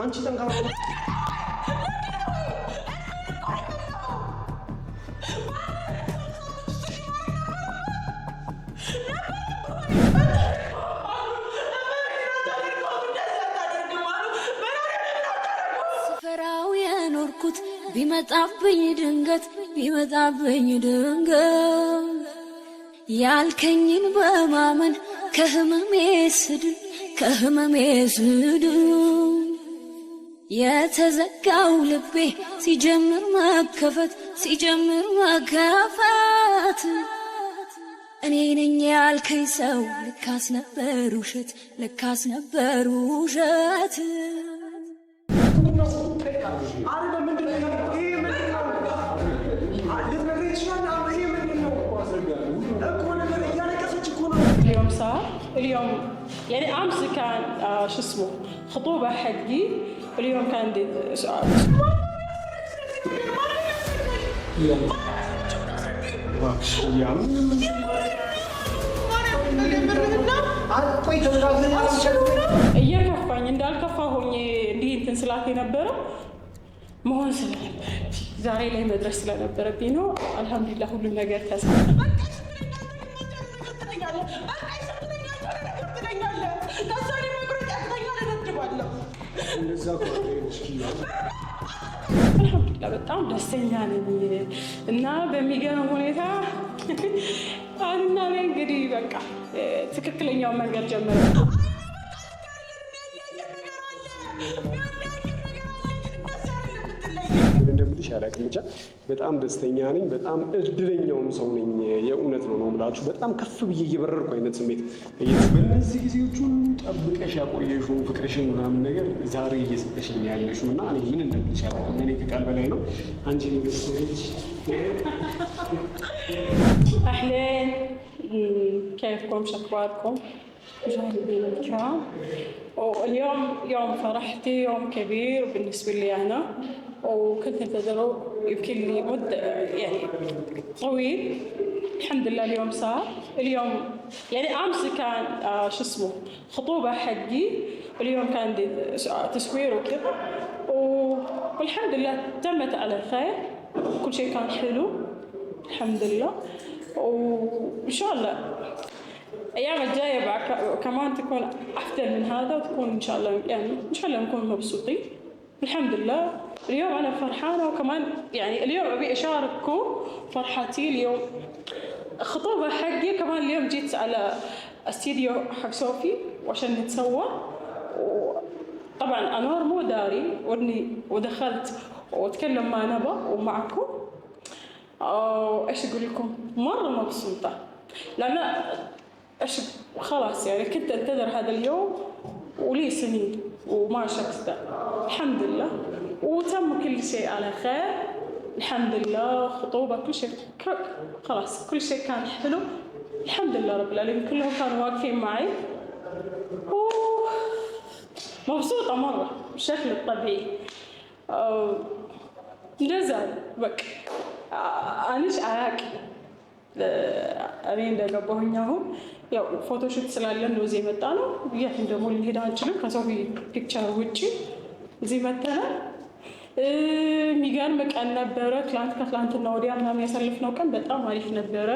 አንቺ ጠንካራ ስፈራው የኖርኩት ቢመጣብኝ ድንገት ያልከኝን በማመን ከህመሜ ስድን የተዘጋው ልቤ ሲጀምር መከፈት እኔ ነኝ ያልከኝ ሰው ልካስ ነበር ውሸት اليوم صار يعني امس كان شو اسمه خطوبه حقي اليوم كان سؤال እየከፋኝ እንዳልከፋ ሆኜ እንዲህ እንትን ስላት የነበረው መሆን ስለነበረ ዛሬ ላይ መድረስ ስለነበረብኝ ነው። አልሐምዱሊላህ ሁሉም ነገር ተሳካ። አልሐምዱሊላህ በጣም ደስተኛ ነኝ እና በሚገርም ሁኔታ አሁንና ላይ እንግዲህ በቃ ትክክለኛውን መንገድ ጀመረ። እንደምልሽ አላውቅም ብቻ በጣም ደስተኛ ነኝ። በጣም እድለኛውም ሰው ነኝ። የእውነት ነው የምላችሁ። በጣም ከፍ ብዬ እየበረርኩ አይነት ስሜት በእነዚህ ጊዜዎች ሁሉ ጠብቀሽ ያቆየሽው ፍቅርሽን ምናምን ነገር ዛሬ እየሰጠሽኝ ያለሽው እና እኔ ምን እንደምልሽ አላውቅም። እኔ ከቃል በላይ ነው። አንቺ ንግስት أهلين كيفكم شكواركم مشاهدينا الكرام واليوم يوم فرحتي يوم كبير بالنسبة لي أنا وكنت انتظره يمكن لي مدة يعني طويل. الحمد لله اليوم صار. اليوم يعني أمس كان شو اسمه خطوبة حقي واليوم كان تصوير وكذا والحمد لله تمت على خير. كل شيء كان حلو الحمد لله وإن شاء الله أيام الجاية كمان تكون أفضل من هذا وتكون إن شاء الله يعني إن شاء الله نكون مبسوطين. الحمد لله اليوم أنا فرحانة وكمان يعني اليوم أبي أشارككم فرحتي اليوم. خطوبة حقي كمان اليوم جيت على استديو حق صوفي وعشان نتصور طبعا أنور مو داري ودخلت وأتكلم مع نبا ومعكم. ايش اقول لكم مره مبسوطه لان ايش خلاص يعني كنت انتظر هذا اليوم ولي سنين وما شفته. الحمد لله وتم كل شيء على خير الحمد لله. خطوبه كل شيء خلاص كل شيء كان حلو الحمد لله رب العالمين. كلهم كانوا واقفين معي مبسوطه مره بشكل طبيعي. نزل بك አንሽ አያቂ እኔ እንደገባሁኝ አሁን ያው ፎቶሹት ስላለን ነው እዚህ መጣ ነው። የት ደግሞ ልንሄድ አንችልም ከሶፊ ፒክቸር ውጪ እዚህ መተናል። የሚገርም ቀን ነበረ። ከትላንትና ወዲያ ምናምን ያሳለፍነው ቀን በጣም አሪፍ ነበረ።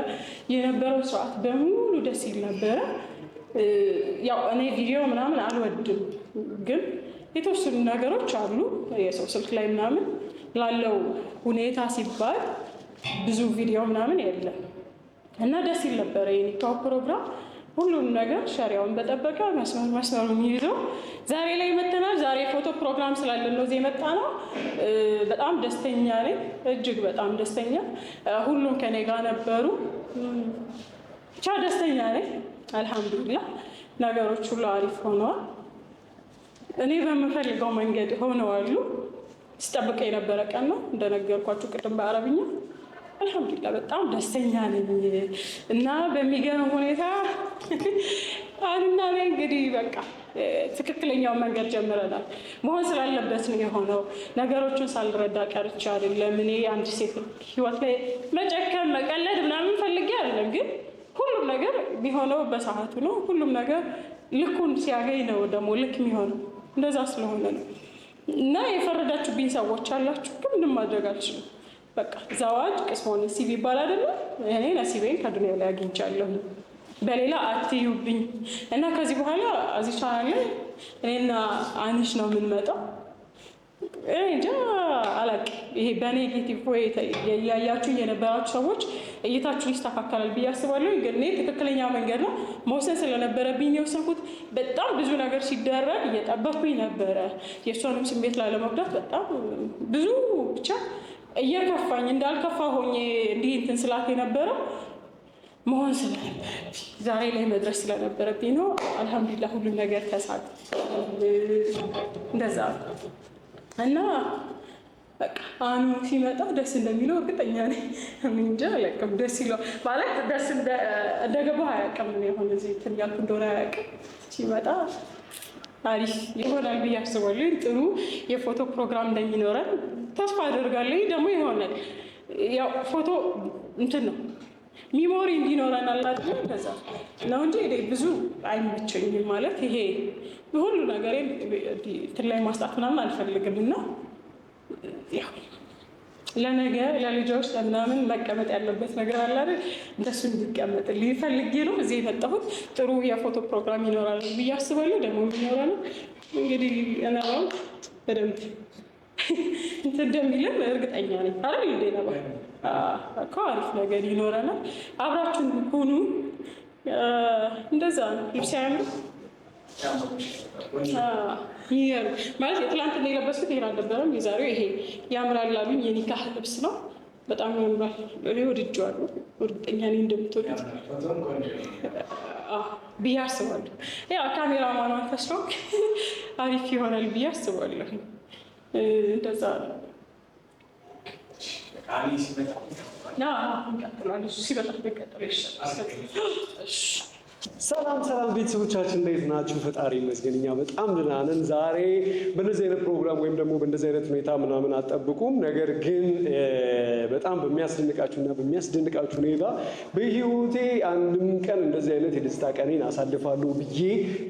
የነበረው ሰዓት በሙሉ ደስ ይል ነበረ። ያው እኔ ቪዲዮ ምናምን አልወድም፣ ግን የተወሰኑ ነገሮች አሉ የሰው ስልክ ላይ ምናምን ላለው ሁኔታ ሲባል ብዙ ቪዲዮ ምናምን የለም እና ደስ ይል ነበረ የኒካው ፕሮግራም። ሁሉም ነገር ሸሪያውን በጠበቀ መስመሩን ይዞ ዛሬ ላይ መተናል። ዛሬ ፎቶ ፕሮግራም ስላለን ነው እዚህ የመጣ ነው። በጣም ደስተኛ ነኝ፣ እጅግ በጣም ደስተኛ። ሁሉም ከኔ ጋር ነበሩ። ብቻ ደስተኛ ነኝ አልሐምዱሊላህ። ነገሮች ሁሉ አሪፍ ሆነዋል። እኔ በምፈልገው መንገድ ሆነዋሉ። ስጠብቀ የነበረ ቀን ነው እንደነገርኳችሁ ቅድም በአረብኛ። አልሐምዱሊላህ በጣም ደስተኛ ነኝ እና በሚገርም ሁኔታ አሁንና ላይ እንግዲህ በቃ ትክክለኛውን መንገድ ጀምረናል። መሆን ስላለበት ነው የሆነው። ነገሮችን ሳልረዳ ቀርቼ አይደለም። እኔ አንድ ሴት ህይወት ላይ መጨከም መቀለድ ምናምን ፈልጌ አይደለም፣ ግን ሁሉም ነገር የሚሆነው በሰዓቱ ነው። ሁሉም ነገር ልኩን ሲያገኝ ነው ደግሞ ልክ የሚሆነው። እንደዛ ስለሆነ ነው እና የፈረዳችሁብኝ ሰዎች አላችሁ፣ ግን ምንም ማድረግ አልችልም። በቃ ዘዋጅ ቅስሞን ነሲብ ይባል አይደለ? እኔ ነሲቤን ከዱንያው ላይ አግኝቻለሁ። በሌላ አትዩብኝ እና ከዚህ በኋላ እዚህ ቻናል ላይ እኔና አንሽ ነው የምንመጣው። እንጃ አላውቅም። ይሄ በኔጌቲቭ ወይ ያያችሁ የነበራችሁ ሰዎች እይታችሁ ይስተካከላል ብዬ አስባለሁ። ግን እኔ ትክክለኛ መንገድ ነው መውሰን ስለነበረብኝ የወሰንኩት። በጣም ብዙ ነገር ሲደረግ እየጠበኩኝ ነበረ፣ የእሷንም ስሜት ላለመጉዳት በጣም ብዙ ብቻ እየከፋኝ እንዳልከፋ ሆኜ እንዲህ እንትን ስላት የነበረው መሆን ስለነበረብኝ ዛሬ ላይ መድረስ ስለነበረብኝ ነው። አልሐምዱሊላህ ሁሉም ነገር ተሳካ። እንደዛ እና በቃ አኑ ሲመጣ ደስ እንደሚለው እርግጠኛ ነኝ። እንጃ አላውቅም፣ ደስ ይለዋል ማለት ደስ እንደገባሁ አያውቅም። የሆነ እዚህ እንትን ያልኩ እንደሆነ አያውቅም። ሲመጣ አሪፍ ይሆናል ብዬ አስባለሁ። ጥሩ የፎቶ ፕሮግራም እንደሚኖረን ተስፋ አደርጋለሁ። ደግሞ ይሆናል። ያው ፎቶ እንትን ነው ሚሞሪ እንዲኖረን አላለ ከዛ ነው እንጂ ብዙ አይመቸኝም። ማለት ይሄ በሁሉ ነገር እንትን ላይ ማስጣት ምናምን አልፈልግም እና ያው ለነገ ለልጆች ለምናምን መቀመጥ ያለበት ነገር አለ አይደል? እንደሱ እንዲቀመጥልኝ ፈልጌ ነው እዚህ የመጣሁት። ጥሩ የፎቶ ፕሮግራም ይኖራል ብዬ አስባለሁ። ደግሞ ይኖራል እንግዲህ ነው በደንብ እንትን እንደሚልም እርግጠኛ ነኝ አይደል? እንዴ ነው እኮ አሪፍ ነገር ይኖረናል። አብራችሁን ሁኑ። እንደዛ ነው። ልብስ ያምሩ ማለት የትላንትና የለበስኩት ይሄን አልነበረም። የዛሬው ይሄ ያምራል አሉኝ። የኒካህ ልብስ ነው። በጣም ያምራል። እኔ ወድጄዋለሁ። እርግጠኛ ነኝ እንደምትወዱት ብዬ አስባለሁ። ያው ካሜራማን መንፈስ ነው አሪፍ ይሆናል ብዬ አስባለሁ። እንደዛ ነው። ሰላም ቤተሰቦቻችን እንዴት ናችሁ? ፈጣሪ ይመስገን እኛ በጣም ደህና ነን። ዛሬ በእንደዚህ አይነት ፕሮግራም ወይም ደግሞ በእንደዚህ አይነት ሁኔታ ምናምን አጠብቁም። ነገር ግን በጣም በሚያስደንቃችሁና በሚያስደንቃችሁ ሁኔታ በህይወቴ አንድም ቀን እንደዚህ አይነት የደስታ ቀኔን አሳልፋለሁ ብዬ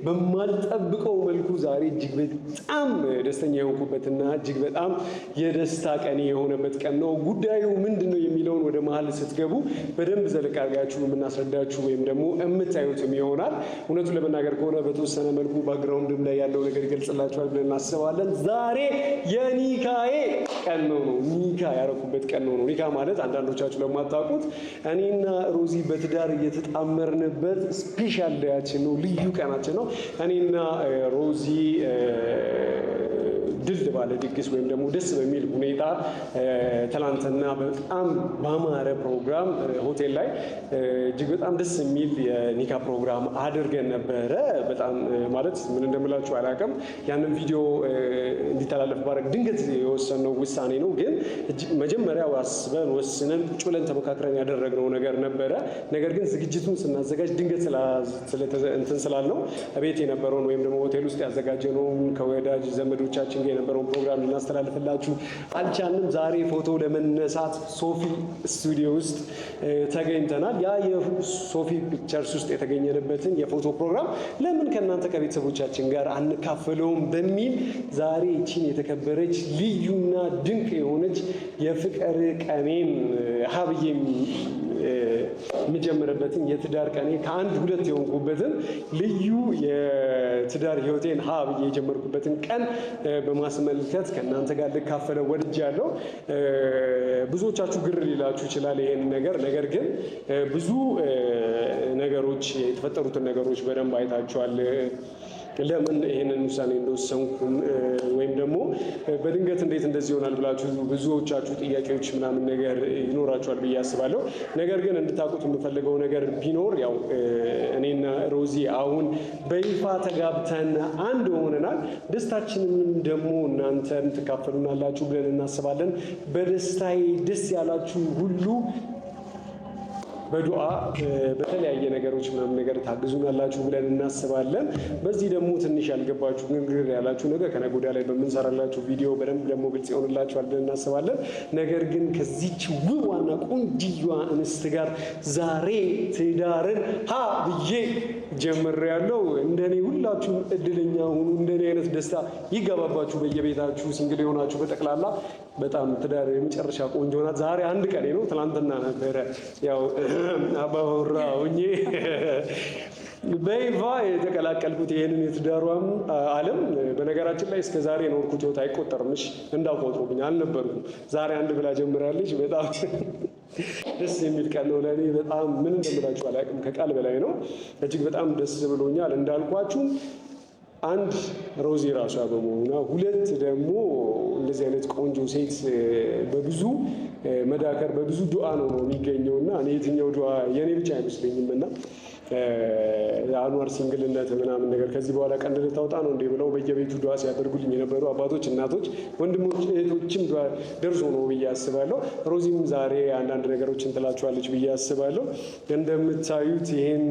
በማልጠብቀው መልኩ ዛሬ እጅግ በጣም ደስተኛ የሆንኩበትና እጅግ በጣም የደስታ ቀኔ የሆነበት ቀን ነው። ጉዳዩ ምንድን ነው የሚለውን ወደ መሀል ስትገቡ በደንብ ዘለቅ አድርጋችሁ የምናስረዳችሁ ወይም ደግሞ የምታዩት ይሆናል። እውነቱን ለመናገር ከሆነ በተወሰነ መልኩ ባክግራውንድም ላይ ያለው ነገር ይገልጽላችኋል ብለን እናስባለን። ዛሬ የኒካዬ ቀን ነው። ኒካ ያረኩበት ቀን ነው። ኒካ ማለት አንዳንዶቻችሁ ለማታውቁት እኔና ሮዚ በትዳር እየተጣመርንበት ስፔሻል ዳያችን ነው፣ ልዩ ቀናችን ነው። እኔና ሮዚ ድል ባለ ድግስ ወይም ደግሞ ደስ በሚል ሁኔታ ትናንትና በጣም ባማረ ፕሮግራም ሆቴል ላይ እጅግ በጣም ደስ የሚል የኒካ ፕሮግራም አድርገን ነበረ። በጣም ማለት ምን እንደምላችሁ አላውቅም። ያንን ቪዲዮ እንዲተላለፍ ባረግ ድንገት የወሰነው ውሳኔ ነው። ግን መጀመሪያ አስበን ወስነን ቁጭ ብለን ተመካክረን ያደረግነው ነገር ነበረ። ነገር ግን ዝግጅቱን ስናዘጋጅ ድንገት እንትን ስላልነው ቤት የነበረውን ወይም ደግሞ ሆቴል ውስጥ ያዘጋጀነውን ከወዳጅ ዘመዶቻችን የነበረውን ፕሮግራም ልናስተላልፍላችሁ አልቻልንም። ዛሬ ፎቶ ለመነሳት ሶፊ ስቱዲዮ ውስጥ ተገኝተናል። ያ የሶፊ ፒክቸርስ ውስጥ የተገኘንበትን የፎቶ ፕሮግራም ለምን ከእናንተ ከቤተሰቦቻችን ጋር አንካፈለውም በሚል ዛሬ ይቺን የተከበረች ልዩና ድንቅ የሆነች የፍቅር ቀኔን ሀብዬ የሚጀምርበትን የትዳር ቀኔ ከአንድ ሁለት የሆንኩበትን ልዩ የትዳር ህይወቴን ሀብዬ የጀመርኩበትን ቀን በማስመልከት ከእናንተ ጋር ልካፈለው ወድጃለሁ። ብዙዎቻችሁ ግር ሊላችሁ ይችላል ይሄን ነገር ግን ብዙ ነገሮች የተፈጠሩትን ነገሮች በደንብ አይታችኋል። ለምን ይሄንን ውሳኔ እንደወሰንኩን ወይም ደግሞ በድንገት እንዴት እንደዚህ ይሆናል ብላችሁ ብዙዎቻችሁ ጥያቄዎች ምናምን ነገር ይኖራችኋል ብዬ አስባለሁ። ነገር ግን እንድታውቁት የምፈልገው ነገር ቢኖር ያው እኔና ሮዚ አሁን በይፋ ተጋብተን አንድ ሆነናል። ደስታችንንም ደግሞ እናንተን ትካፈሉናላችሁ ብለን እናስባለን። በደስታዬ ደስ ያላችሁ ሁሉ በዱዓ በተለያየ ነገሮች ምናምን ነገር ታግዙናላችሁ ብለን እናስባለን። በዚህ ደግሞ ትንሽ ያልገባችሁ ግር ያላችሁ ነገር ከነገ ወዲያ ላይ በምንሰራላችሁ ቪዲዮ በደንብ ደግሞ ግልጽ ይሆንላችኋል ብለን እናስባለን። ነገር ግን ከዚች ውብዋና ቆንጅዬዋ እንስት ጋር ዛሬ ትዳርን ሀ ብዬ ጀምሬያለሁ። እንደኔ ሁላችሁም እድለኛ ሁኑ። እንደኔ አይነት ደስታ ይገባባችሁ በየቤታችሁ ሲንግል የሆናችሁ በጠቅላላ። በጣም ትዳር የመጨረሻ ቆንጆ ናት። ዛሬ አንድ ቀኔ ነው። ትናንትና ነበረ ያው አባወራ ሆኜ በይፋ የተቀላቀልኩት ይህንን የትዳሯም ዓለም። በነገራችን ላይ እስከ ዛሬ የኖርኩት ህይወት አይቆጠርምሽ እንዳቆጥሩብኝ አልነበርኩም። ዛሬ አንድ ብላ ጀምራለች። በጣም ደስ የሚል ቀን ነው ለእኔ። በጣም ምን እንደምላችሁ አላውቅም፣ ከቃል በላይ ነው። እጅግ በጣም ደስ ብሎኛል። እንዳልኳችሁ አንድ ሮዚ ራሷ በመሆኗ፣ ሁለት ደግሞ እንደዚህ አይነት ቆንጆ ሴት በብዙ መዳከር በብዙ ዱዓ ነው የሚገኘው እና እኔ የትኛው ዱዓ የእኔ ብቻ አይመስለኝም እና አንዋር ሲንግልነት ምናምን ነገር ከዚህ በኋላ ቀንድ ልታወጣ ነው እንዴ ብለው በየቤቱ ዱዓ ሲያደርጉልኝ የነበሩ አባቶች፣ እናቶች፣ ወንድሞች፣ እህቶችም ዱዓ ደርሶ ነው ብዬ አስባለሁ። ሮዚም ዛሬ አንዳንድ ነገሮችን ትላችኋለች ብዬ አስባለሁ። እንደምታዩት ይህን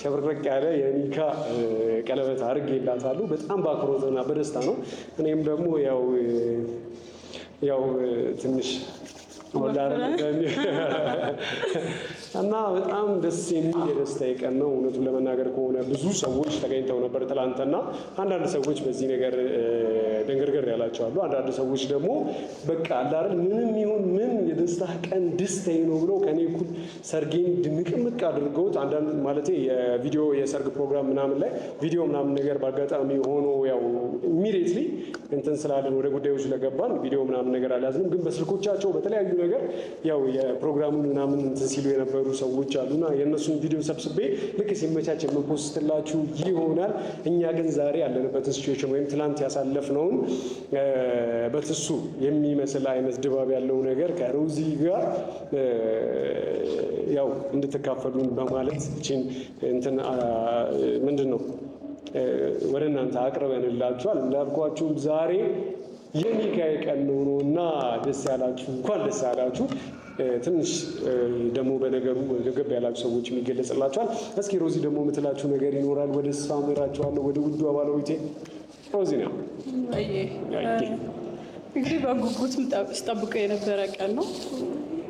ሸብረቅ ያለ የኒካ ቀለበት አድርጌላታለሁ። በጣም በአክብሮትና በደስታ ነው። እኔም ደግሞ ያው ትንሽ እና በጣም ደስ የሚል የደስታ ቀን ነው። እውነቱን ለመናገር ከሆነ ብዙ ሰዎች ተገኝተው ነበር ትላንትና። አንዳንድ ሰዎች በዚህ ነገር ደንገርገር ያላቸው አሉ። አንዳንድ ሰዎች ደግሞ በቃ አላር ምንም ይሁን ምን የደስታ ቀን ደስታዬ ነው ብለው ከኔ እኩል ሰርጌን ድምቅምቅ አድርገውት፣ አንዳንድ ማለት የቪዲዮ የሰርግ ፕሮግራም ምናምን ላይ ቪዲዮ ምናምን ነገር በአጋጣሚ ሆኖ ያው ኢሚዲየትሊ እንትን ስላለን ወደ ጉዳዩ ስለገባን ቪዲዮ ምናምን ነገር አልያዝንም። ግን በስልኮቻቸው በተለያዩ ነገር ያው የፕሮግራሙን ምናምን እንትን ሲሉ የነበሩ ሰዎች አሉና የእነሱን ቪዲዮ ሰብስቤ ልክ ሲመቻች የምንፖስትላችሁ ይሆናል። እኛ ግን ዛሬ ያለንበትን ሲቹዌሽን ወይም ትላንት ያሳለፍነውን በትሱ የሚመስል አይነት ድባብ ያለው ነገር ከሮዚ ጋር ያው እንድትካፈሉን በማለት እቺን እንትን ምንድን ነው ወደ እናንተ አቅርበንላችኋል። እንዳልኳችሁ ዛሬ የሚካኤ ቀን ነው እና ደስ ያላችሁ እንኳን ደስ ያላችሁ። ትንሽ ደግሞ በነገሩ ገብ ያላችሁ ሰዎች የሚገለጽላችኋል። እስኪ ሮዚ ደግሞ የምትላችሁ ነገር ይኖራል። ወደ እሷ አመራችኋለሁ፣ ወደ ውዱ ባለቤቴ ሮዚ ነው። እንግዲህ በጉጉት ስጠብቀው የነበረ ቀን ነው።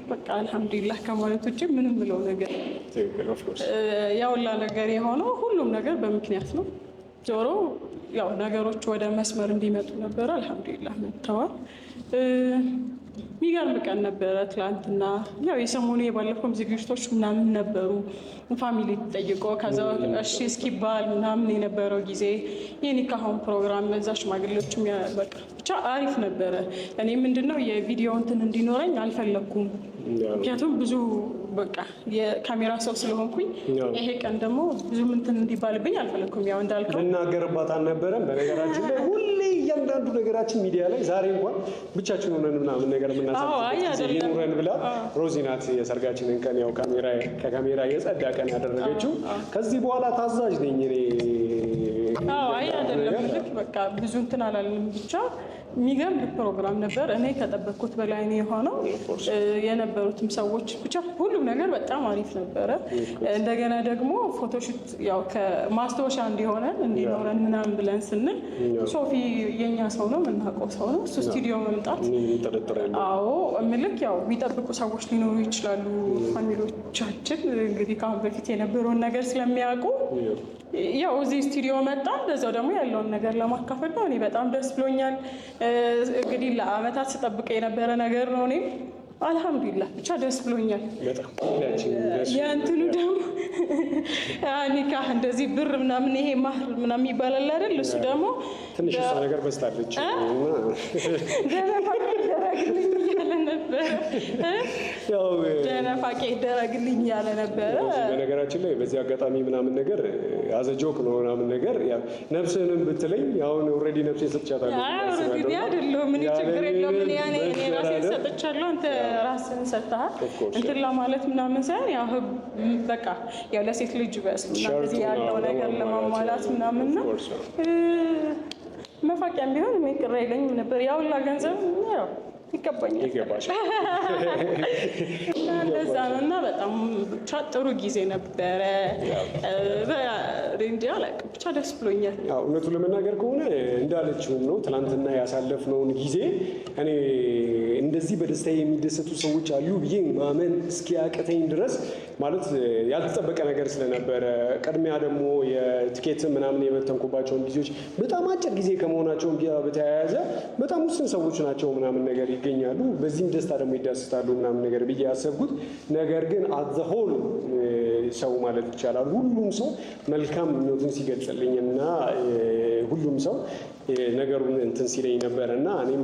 በቃ አልሐምዱሊላህ ከማለት ውጭ ምንም ብለው ነገር ያውላ ነገር የሆነው ሁሉም ነገር በምክንያት ነው። ዞሮ ያው ነገሮች ወደ መስመር እንዲመጡ ነበረ። አልሐምዱሊላህ መጥተዋል። የሚገርም ቀን ነበረ ትላንትና። ያው የሰሞኑ የባለፈውም ዝግጅቶች ምናምን ነበሩ። ፋሚሊ ተጠይቆ ከዛ እሺ እስኪባል ምናምን የነበረው ጊዜ የኒካሁን ፕሮግራም እዛ ሽማግሌዎችም በቃ ብቻ አሪፍ ነበረ። እኔ ምንድነው የቪዲዮ እንትን እንዲኖረኝ አልፈለኩም። ምክንያቱም ብዙ በቃ የካሜራ ሰው ስለሆንኩኝ ይሄ ቀን ደግሞ ብዙ እንትን እንዲባልብኝ አልፈለኩም። ያው እንዳልከው ልናገርባት አልነበረም። በነገራችን ላይ ሁሌ እያንዳንዱ ነገራችን ሚዲያ ላይ ዛሬ እንኳን ብቻችን ሆነን ምናምን ነገር የምናሳይኑረን ብላ ሮዚ ናት የሰርጋችንን ቀን ያው ከካሜራ የጸዳ ቀን ያደረገችው። ከዚህ በኋላ ታዛዥ ነኝ እኔ። አይ አይደለም ልክ በቃ ብዙ እንትን አላልንም። ብቻ የሚገርም ፕሮግራም ነበር። እኔ ከጠበቅኩት በላይ ነው የሆነው። የነበሩትም ሰዎች ብቻ ሁሉም ነገር በጣም አሪፍ ነበረ። እንደገና ደግሞ ፎቶሹት ያው ከማስታወሻ እንዲኖረን ምናምን ብለን ስንል ሶፊ የኛ ሰው ነው፣ የምናውቀው ሰው ነው። እሱ ስቱዲዮ መምጣት አዎ ምልክ ያው የሚጠብቁ ሰዎች ሊኖሩ ይችላሉ። ፋሚሊዎቻችን እንግዲህ ከአሁን በፊት የነበረውን ነገር ስለሚያውቁ ያው እዚህ ስቱዲዮ መጣ። በዛው ደግሞ ያለውን ነገር ለማካፈል ነው። እኔ በጣም ደስ ብሎኛል። እንግዲህ ለአመታት ስጠብቅ የነበረ ነገር ነው። እኔም አልሐምዱሊላህ ብቻ ደስ ብሎኛል። የእንትኑ ደግሞ ኒካህ እንደዚህ ብር ምናምን ይሄ ማህር ምናምን ይባላል አይደል? እሱ ደግሞ ትንሽ ነገር በስታለች ደነፋቄ ይደረግልኝ ያለ ነበረ። በነገራችን ላይ በዚህ አጋጣሚ ምናምን ነገር አዘጆክ ነው ምናምን ነገር ነፍስህንም ብትለኝ አሁን ኦልሬዲ ነፍሴን ሰጥቻታለሁ። አይደለም ምን ችግር የለውም። እኔ ራሴን ሰጥቻለሁ፣ አንተ ራስህን ሰጥተሃል። እንትን ለማለት ምናምን ሳይሆን ያው በቃ ያው ለሴት ልጅ በእስልምና እንደዚህ ያለው ነገር ለማሟላት ምናምን ነው። መፋቂያም ቢሆን ቅር አይለኝም ነበር። ያው ሁላ ገንዘብ ያው ይገባኛል። እንደዛ ነው እና በጣም ብቻ ጥሩ ጊዜ ነበረ። እንጃ አላውቅም ብቻ ደስ ብሎኛል። እውነቱን ለመናገር ከሆነ እንዳለችውም ነው ትናንትና ያሳለፍነውን ጊዜ እኔ እንደዚህ በደስታ የሚደሰቱ ሰዎች አሉ ብዬ ማመን እስኪያቅተኝ ድረስ ማለት ያልተጠበቀ ነገር ስለነበረ ቅድሚያ ደግሞ የትኬት ምናምን የበተንኩባቸውን ጊዜዎች በጣም አጭር ጊዜ ከመሆናቸው በተያያዘ በጣም ውስን ሰዎች ናቸው ምናምን ነገር ይገኛሉ። በዚህም ደስታ ደግሞ ይዳስታሉ ምናምን ነገር ብዬ ያሰብኩት ነገር ግን አዘሆል ሰው ማለት ይቻላል ሁሉም ሰው መልካም ምኞቱን ሲገልጽልኝ እና ሁሉም ሰው ነገሩን እንትን ሲለኝ ነበር እና እኔም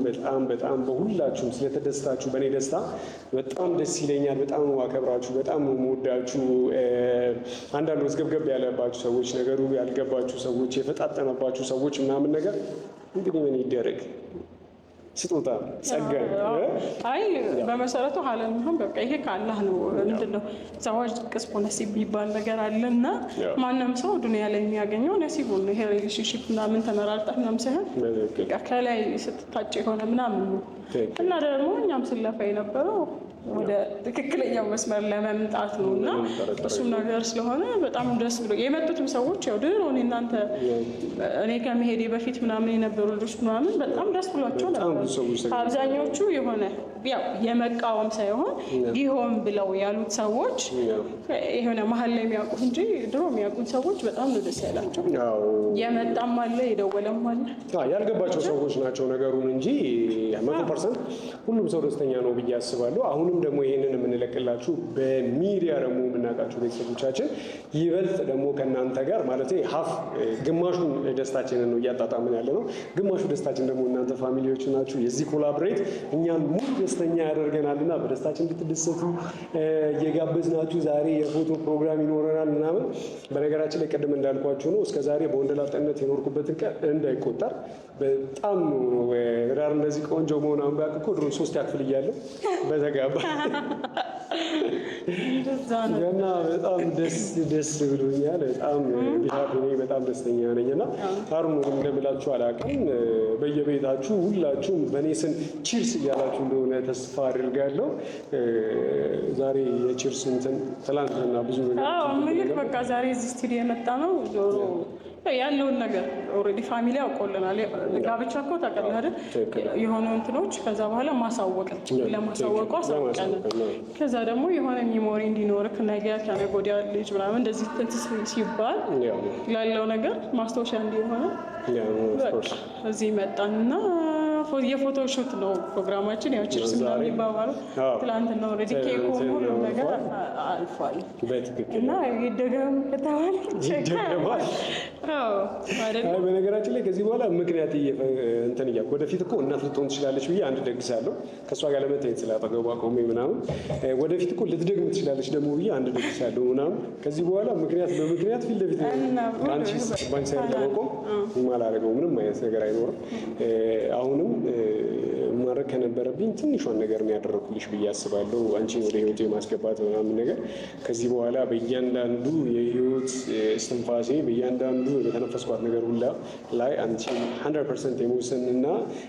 በጣም በሁላችሁም ስለተደስታችሁ በእኔ ደስታ በጣም ደስ ይለኛል። በጣም ነው አከብራችሁ፣ በጣም ነው የምወዳችሁ። አንዳንድ ወዝገብገብ ያለባችሁ ሰዎች፣ ነገሩ ያልገባችሁ ሰዎች፣ የፈጣጠነባችሁ ሰዎች ምናምን ነገር እንግዲህ ምን ይደረግ ስጦታ ጸጋ። አይ በመሰረቱ ሀለን ሆን በቃ ይሄ ከአላህ ነው። ምንድነው ዘዋጅ ቅስሙ ነሲብ የሚባል ነገር አለና ማንም ሰው ዱንያ ላይ የሚያገኘው ነሲቡን ነው። ይሄ ሪሌሽንሺፕ ምናምን ተመራርጠህ ምናምን ሳይሆን ከላይ ስትታጭ የሆነ ምናምን ነው እና ደግሞ እኛም ስለፋ የነበረው ወደ ትክክለኛው መስመር ለመምጣት ነው እና እሱም ነገር ስለሆነ በጣም ደስ ብሎ የመጡትም ሰዎች ያው ድሮ እናንተ እኔ ከመሄዴ በፊት ምናምን የነበሩ ልጆች ምናምን በጣም ደስ ብሏቸው ነበር። አብዛኞቹ የሆነ ያው የመቃወም ሳይሆን ይሆን ብለው ያሉት ሰዎች የሆነ መሀል ላይ የሚያውቁት እንጂ ድሮ የሚያውቁት ሰዎች በጣም ነው ደስ ያላቸው። የመጣም አለ የደወለም አለ ያልገባቸው ሰዎች ናቸው ነገሩን እንጂ 100% ሁሉም ሰው ደስተኛ ነው ብዬ አስባለሁ። አሁንም ደግሞ ይሄንን የምንለቅላችሁ በሚዲያ ደግሞ የምናውቃችሁ ቤተሰቦቻችን ይበልጥ ደግሞ ከእናንተ ጋር ማለት ሀፍ ግማሹን ደስታችንን ነው እያጣጣምን ያለ ነው፣ ግማሹ ደስታችን ደግሞ እናንተ ፋሚሊዎች ናችሁ። የዚህ ኮላብሬት እኛን ሙሉ ደስተኛ ያደርገናልና በደስታችን እንድትደሰቱ እየጋበዝናችሁ ዛሬ የፎቶ ፕሮግራም ይኖረናል ምናምን። በነገራችን ላይ ቅድም እንዳልኳችሁ ነው እስከ ዛሬ በወንደላጤነት የኖርኩበትን ቀን እንዳይቆጠር በጣም ነው ዳር እንደዚህ ቆንጆ መሆን አንባቅ እኮ ድሮ 3 ያክፍል እያለሁ በተጋባ እና በጣም ደስ ብሎኛል። በጣም ቢሃት እኔ በጣም ደስተኛ ነኝ እና አሩን እንደምላችሁ አላውቅም። በየቤታችሁ ሁላችሁም በእኔ ስም ቺርስ እያላችሁ እንደሆነ ተስፋ አድርጋለሁ። ዛሬ የቺርስ እንትን ትላንትና ብዙ ነገር በቃ ዛሬ እዚህ ስቱዲዮ የመጣ ነው ዞሮ ያለውን ነገር ኦልሬዲ ፋሚሊ ያውቆልናል። ጋብቻ እኮ ታውቃለህ አይደል? የሆኑ እንትኖች ከዛ በኋላ ማሳወቅ ለማሳወቁ አሳውቀን ከዛ ደግሞ የሆነ ሚሞሪ እንዲኖርክ ነገ ከነገ ወዲያ ልጅ ምናምን እንደዚህ ሲባል ላለው ነገር ማስታወሻ እንዲሆነ እዚህ መጣንና የፎቶ ሹት ነው ፕሮግራማችን። ያው ቺርስ ምናምን የሚባባለው ትላንትና ኦልሬዲ ኬኩ ሁሉም ነገር አልፏል እና ይደገም ከተባለ ይደገማል። በነገራችን ላይ ከዚህ በኋላ ምክንያት እንትን እያልኩ ወደፊት እኮ እናት ልትሆን ትችላለች ብዬ አንድ ደግሳለሁ ከእሷ ጋር ለመታየት ስላጠገቧ ቆሜ ምናምን ወደፊት እኮ ልትደግም ትችላለች ደግሞ ብዬ አንድ ደግሳለሁ ምናምን። ከዚህ በኋላ ምክንያት በምክንያት ፊት ለፊት ከአንቺ ባንቺ ሳይድ ለመቆም የማላደርገው ምንም አይነት ነገር አይኖርም። አሁንም ማድረግ ከነበረብኝ ትንሿን ነገር ነው ያደረኩልሽ ብዬ አስባለሁ። አንቺን ወደ ህይወቴ ማስገባት ምናምን ነገር ከዚህ በኋላ በእያንዳንዱ የህይወት እስትንፋሴ በእያንዳንዱ በተነፈስኳት ነገር ሁላ ላይ አንቺ 100% የመወሰን እና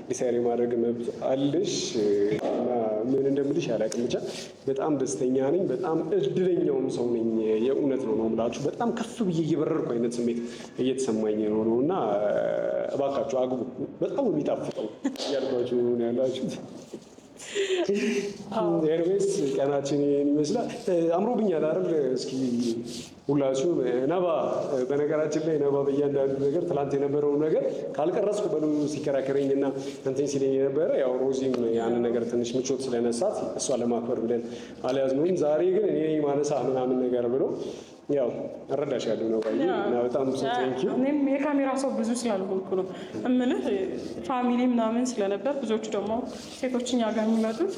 ዲሳይድ የማድረግ መብት አለሽ እና ምን እንደምልሽ አላውቅም። ብቻ በጣም ደስተኛ ነኝ። በጣም እድለኛውም ሰው ነኝ። የእውነት ነው የምላችሁ። በጣም ከፍ ብዬ እየበረርኩ አይነት ስሜት እየተሰማኝ ነው እና እባካችሁ አግቡ። በጣም የሚጣፍጠው ያልኳችሁ ያላችሁት ኤርዌስ ቀናችን ይመስላል። አምሮብኛል አይደል? እስኪ ሁላችሁ ነባ፣ በነገራችን ላይ ነባ በእያንዳንዱ ነገር ትላንት የነበረውን ነገር ካልቀረጽኩ በሉ ሲከራከረኝ እና እንትን ሲለኝ የነበረ ያው ሮዚም ያንን ነገር ትንሽ ምቾት ስለነሳት እሷ ለማክበር ብለን አልያዝነውም። ዛሬ ግን እኔ ማነሳ ምናምን ነገር ብሎ ያው እረዳሻለሁ ነው ባይ እና በጣም ቴንኪው። እኔም የካሜራ ሰው ብዙ ስላልሆንኩ ነው እምልህ ፋሚሊ ምናምን ስለነበር ብዙዎቹ ደግሞ ሴቶች እኛ ጋር የሚመጡት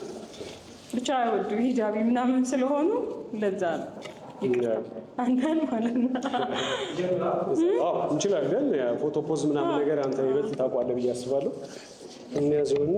ብቻ አይወዱ ሂጃቢ ምናምን ስለሆኑ ለዛ ነው አንተን ማለት ነው። እንችላለን ፎቶ ፖዝ ምናምን ነገር አንተ ይበልጥ ታውቃለህ ብዬ አስባለሁ። እንያዘውና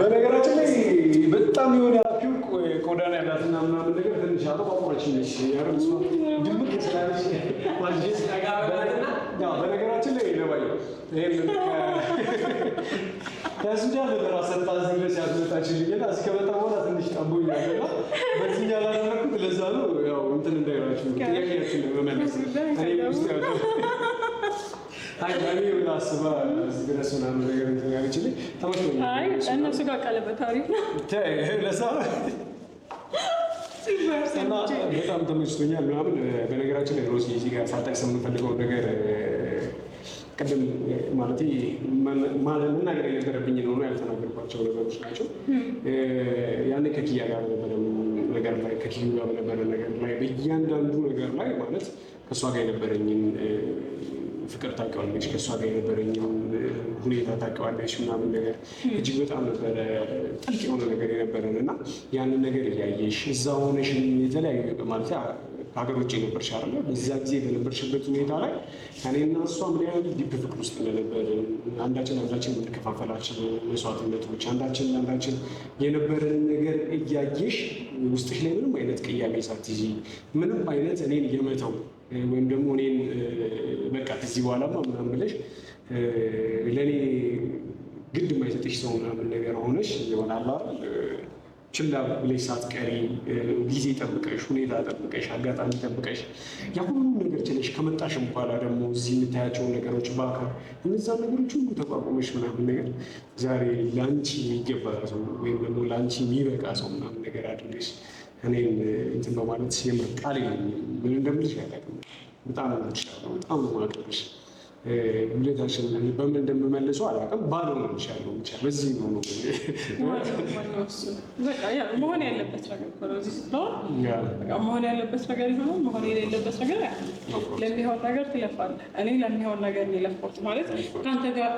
በነገራችን ላይ በጣም የሆነ ያፊው ቆዳና ያላትና ምናምን ነገር ትንሽ አጠቋቋችን ነች ያረሱ ድምቅ ስላለች ማጅስ በነገራችን ላይ ለባይ ይሄን ከሱዳን ለራ ሰጣ ዝግለስ ያስመጣችልኝና እስከመጣ በኋላ ትንሽ ጠቦኝ ያለና በዚህ ያላደረኩት ለዛ ነው ያው እንትን እንዳይራችሁ ጥያቄያችን ለመመለስ እኔ ውስጥ ያው ታዲያ ነው አስባ ዝግለስ ምናምን ነገር እንትን ያለችልኝ ተመችቶኛል። አይ እነሱ ጋር ቀለበት አሪፍ ነው ለዛ እና በጣም ተመችቶኛል ምናምን። በነገራችን ላይ ሮዚ እዚህ ጋር ሳጠቅስ የምንፈልገው ነገር ቅድም ማለት መናገር የነበረብኝ ነው ያልተናገርኳቸው ነገሮች ናቸው። ያኔ ከኪያ ጋር በነበረ ነገር ላይ ከኪዩ ጋር በነበረ ነገር ላይ በእያንዳንዱ ነገር ላይ ማለት ከእሷ ጋር የነበረኝን ፍቅር ታውቂዋለች፣ ከእሷ ጋር የነበረኝን ሁኔታ ታውቂዋለች ምናምን ነገር እጅግ በጣም ነበረ ጥልቅ የሆነ ነገር የነበረን እና ያንን ነገር እያየሽ እዛ ሆነሽን የተለያዩ ማለት ከሀገር ውጭ ነበርሽ አይደለ? በዛ ጊዜ በነበርሽበት ሁኔታ ላይ እኔና እሷ ምን ያህል ዲፕ ፍቅር ውስጥ እንደነበር አንዳችን የምንከፋፈላችን መስዋዕትነቶች አንዳችን የነበረን ነገር እያየሽ ውስጥሽ ላይ ምንም አይነት ቅያሜ ሳትይዢ ምንም አይነት እኔን የመተው ወይም ደግሞ እኔን በቃ ከዚህ በኋላማ ምናምን ብለሽ ለእኔ ግድ የማይሰጥሽ ሰው ምናምን ነገር ሆነሽ ይሆናል ችላ ብለሽ ሳትቀሪ ጊዜ ጠብቀሽ ሁኔታ ጠብቀሽ አጋጣሚ ጠብቀሽ ያ ሁሉ ነገር ችለሽ ከመጣሽም በኋላ ደግሞ እዚህ የምታያቸውን ነገሮች በአካል እነዛን ነገሮች ሁሉ ተቋቁመሽ ምናምን ነገር ዛሬ ለአንቺ የሚገባ ሰው ወይም ደግሞ ለአንቺ የሚበቃ ሰው ምናምን ነገር አድርገሽ እኔን እንትን በማለት የምር ቃል ምን እንደምልሽ ያላቅም በጣም ነው በጣም ነው ማቅረብሽ ሁለታችን በምን እንደምመልሰው አላውቅም። ባለው ነው ይሻለው ብቻ በዚህ ነው መሆን ያለበት ነገር ነው። እዚህ ስትሆን መሆን ያለበት ነገር ይሆናል፣ መሆን የሌለበት ነገር ለሚሆን ነገር ትለፋለህ። እኔ ለሚሆን ነገር የለፋሁት ማለት ከአንተ ጋር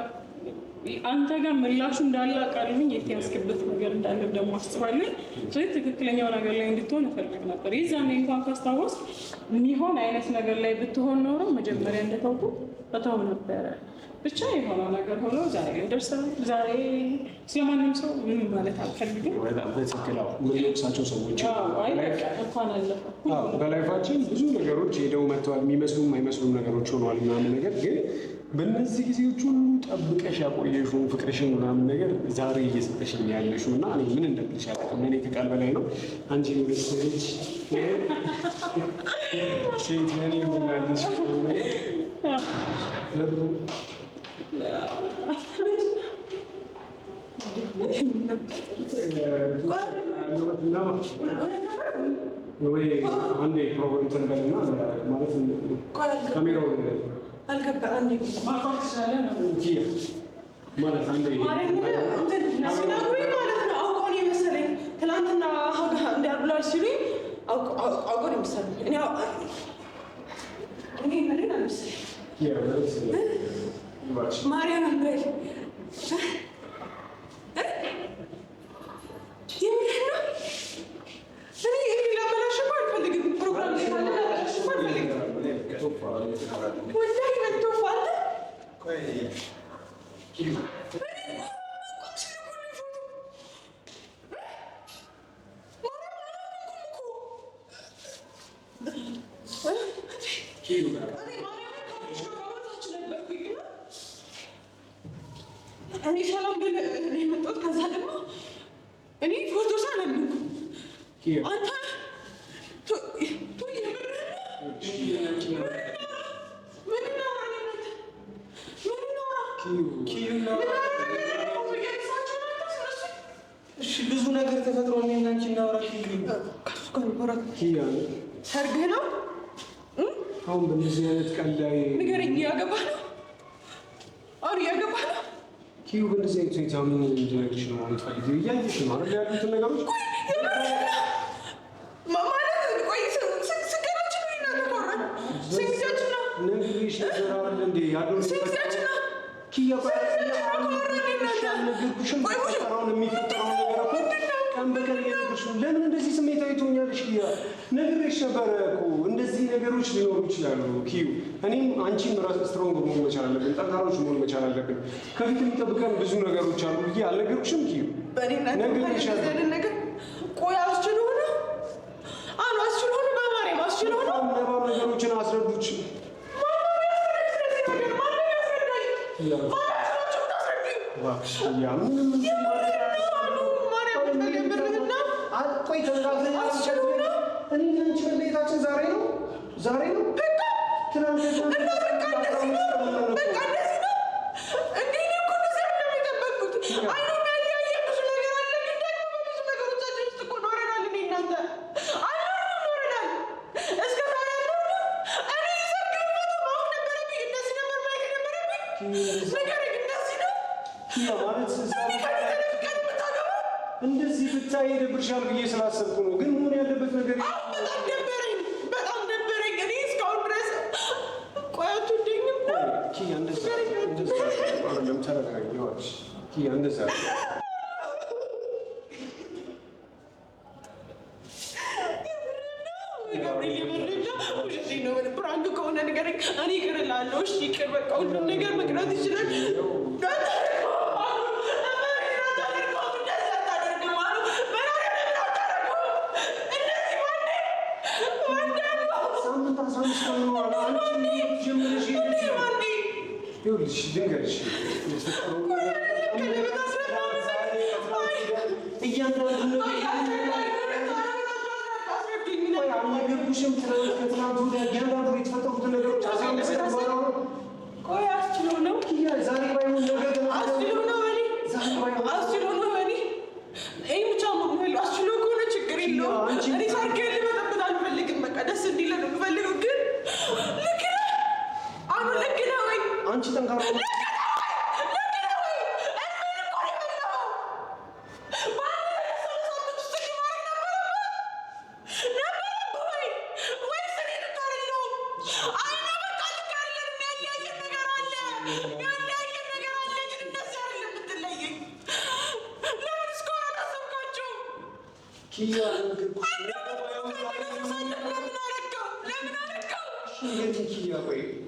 አንተ ጋር ምላሹ እንዳለ አውቃለሁኝ። የተያዝክበት ነገር እንዳለ ደግሞ አስባለሁ። ስለዚህ ትክክለኛው ነገር ላይ እንድትሆን እፈልግ ነበር። የዛኔ እንኳን ካስታወስ የሚሆን አይነት ነገር ላይ ብትሆን ኖሮ መጀመሪያ እንደተውኩ እተው ነበረ። ብቻ የሆነው ነገር ሆኖ ዛሬ ላይ ደርሰናል። ዛሬ ስለማንም ሰው ምንም ማለት አልፈልግም። በትክክል የምንወቅሳቸው ሰዎች እንኳን አለፈ። በላይፋችን ብዙ ነገሮች ሄደው መጥተዋል። የሚመስሉም አይመስሉም ነገሮች ሆነዋል ምናምን ነገር ግን በእነዚህ ጊዜዎች ሁሉ ጠብቀሽ ያቆየሽው ፍቅርሽን ምናምን ነገር ዛሬ እየሰጠሽኝ ያለሽው እና እኔ ምን እንደምልሽ አላውቅም። እኔ ከቃል በላይ ነው። አንቺ የመሰለች ሴት ለእኔ የምናለሽ ወይ አንዴ ፕሮግራም ተንበልና ማለት ካሜራው አልገባ አንዴ ማፋት ስላለ ነው እንጂ ማለት አንዴ ሲነግሩኝ ማለት ነው አውቀው ነው የመሰለኝ። ትናንትና እንዳብላል ሲሉኝ አውቀው ነው የመሰለኝ። እኔ ምንን አልመሰለኝ ማርያም በል የምልህ ነው። እኔ ላበላሽማ አልፈልግም። ፕሮግራም ላይ ላበላሽማ አልፈልግም። ወላሂ መጥቶፋ አንተ እኔ ሰላም ግን የመጣሁት ከዛ ደግሞ እኔ ፎቶ ሳለምኩ አንተ ብዙ ነገር ተፈጥሮ እኔና አንቺ እናወራ። ሰርግህ ነው አሁን በእንደዚህ አይነት ቀን ላይ ንገረኝ። እያገባህ ነው? አሁን እያገባህ ነው? ኪዩ በእንደዚህ አይነት ሁኔታ ምን እንድነግርሽ ነው የምትፈልጊው? እያየሽ ነው አይደል ያሉትን ነገሮች ነግሬሽ ነበር አይደል እንዴ ያለው ኪያ የሚፈጠረውን ነገር እኮ ቀን በቀን እየነገርሽ ነው። ለምን እንደዚህ ስሜታዊ ትሆኛለሽ? ኪያ ነግሬሽ ነበረ እኮ እንደዚህ ነገሮች ሊኖሩ ይችላሉ። ኪዩ እኔም አንቺም ራስ ስትሮንግ መሆን መቻል አለብን፣ ጠንካሮች መሆን መቻል አለብን። ከፊት የሚጠብቀን ብዙ ነገሮች አሉ ብዬ አልነገርኩሽም? ኪዩ ነግሬሻለሁ። ቆይ አስችሎ ሆነ አሉ አስችሎ ሆነ በማርያም አስችሎ ሆነ ነባብ ነገሮችን አስረዱች። ዛሬ ነው እንደዚህ ብታይ ይደብርሻል ብዬ ስላሰብኩ ነው። ግን መሆን ያለበት ነገር በጣም ደበረኝ። እኔ እስካሁን ድረስ ቆያቱ ድኝም ኪያ እንደዛ አይደለም። ተረጋጊ ይዋልሽ ኪያ እንደዛ ፕራንክ ከሆነ ነገር እኔ ይቅር እላለሁ። እሺ ይቅር በቃ ሁሉም ነገር መቅረት ይችላል። ኪያ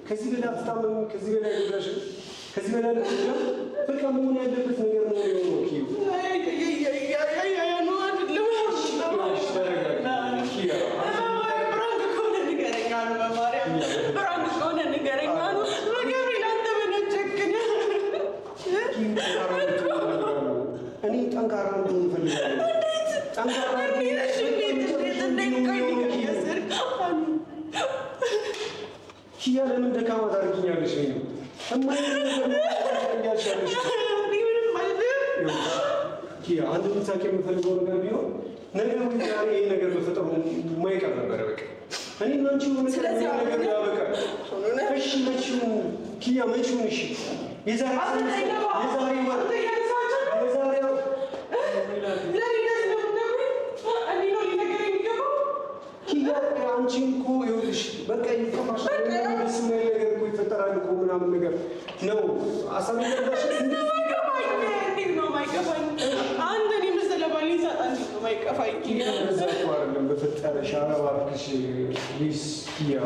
ከዚህ በላይ አትታመም፣ ከዚህ በላይ ጉዳሽ፣ ከዚህ በላይ በቃ መሆን ያለበት ነገር ነው የሆነው። ኪዩ እኔ ጠንካራ እንደሆን እፈልጋለሁ። ኪያ ለምን ደካማ ታደርጊኛለሽ? ኪያ አንድ ምሳሌ የምፈልገው ነገር ቢሆን ነገር ዛሬ ይሄ ነገር መፈጠሩ የማይቀር ነበረ። በቃ እኔ እና አንቺ ሆነ ነገር ያበቃል። እሺ መቼውን ኪያ መቼውን? እሺ የዛሬ አንቺ እኮ ይኸውልሽ በቃ ይፈማሽ ነገር እኮ ይፈጠራል እኮ ምናምን ነገር ነው አሳምነሽ በፈጠረሽ አረባክሽ ሊስ ኪያ